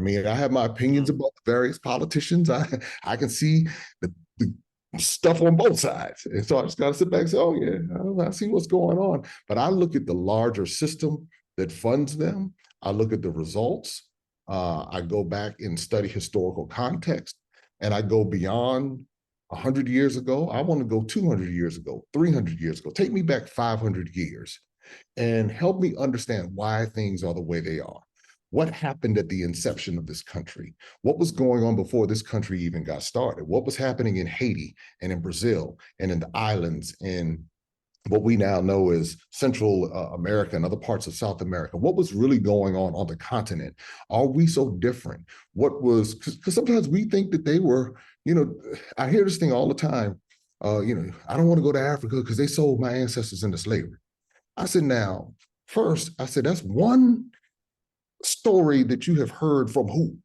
mean, I have my opinions about the various politicians. I can see the stuff on both sides. And so I just got to sit back and say, oh, yeah, I see what's going on. But I look at the larger system that funds them. I look at the results. I go back and study historical context, and I go beyond 100 years ago. I want to go 200 years ago, 300 years ago. Take me back 500 years and help me understand why things are the way they are. What happened at the inception of this country? What was going on before this country even got started? What was happening in Haiti and in Brazil and in the islands and what we now know as Central America and other parts of South America? What was really going on the continent? Are we so different? What was, because sometimes we think that they were, I hear this thing all the time, I don't want to go to Africa because they sold my ancestors into slavery. I said, now, first, I said, that's one story that you have heard from who?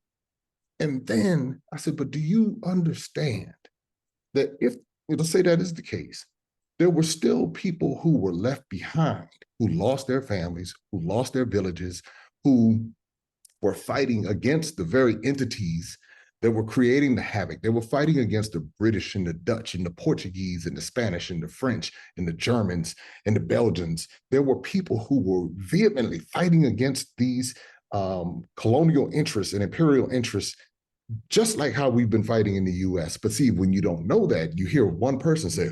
And then I said, but do you understand that if, let's say that is the case, there were still people who were left behind, who lost their families, who lost their villages, who were fighting against the very entities that were creating the havoc. They were fighting against the British and the Dutch and the Portuguese and the Spanish and the French and the Germans and the Belgians. There were people who were vehemently fighting against these colonial interests and imperial interests, just like how we've been fighting in the US. But see, when you don't know that, you hear one person say,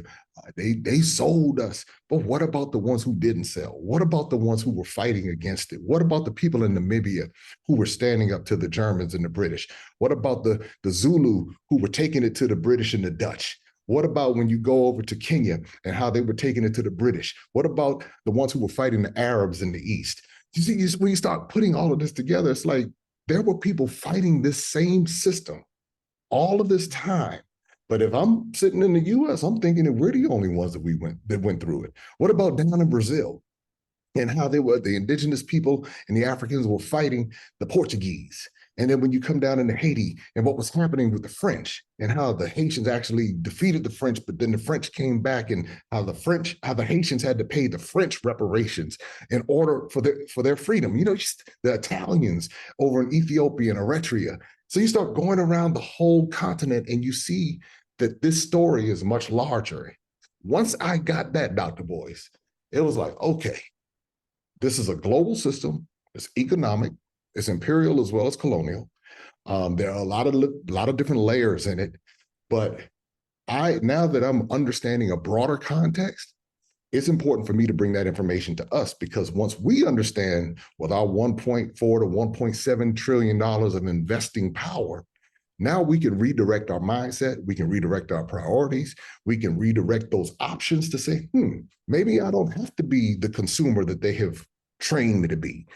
they sold us. But what about the ones who didn't sell? What about the ones who were fighting against it? What about the people in Namibia who were standing up to the Germans and the British? What about the Zulu who were taking it to the British and the Dutch? What about when you go over to Kenya and how they were taking it to the British? What about the ones who were fighting the Arabs in the East? You see, when you start putting all of this together, it's like there were people fighting this same system all of this time. But if I'm sitting in the US, I'm thinking that we're the only ones that went through it. What about down in Brazil and how they were, the indigenous people and the Africans were fighting the Portuguese? And then when you come down into Haiti and what was happening with the French and how the Haitians actually defeated the French, but then the French came back, and how the Haitians had to pay the French reparations in order for their freedom. Just the Italians over in Ethiopia and Eritrea. So you start going around the whole continent and you see that this story is much larger. Once I got that, Dr. Boyce, it was like, okay, this is a global system. It's economic. It's imperial as well as colonial. There are a lot of different layers in it. But now that I'm understanding a broader context, it's important for me to bring that information to us, because once we understand with our $1.4 to $1.7 trillion of investing power, now we can redirect our mindset, we can redirect our priorities, we can redirect those options to say, maybe I don't have to be the consumer that they have trained me to be.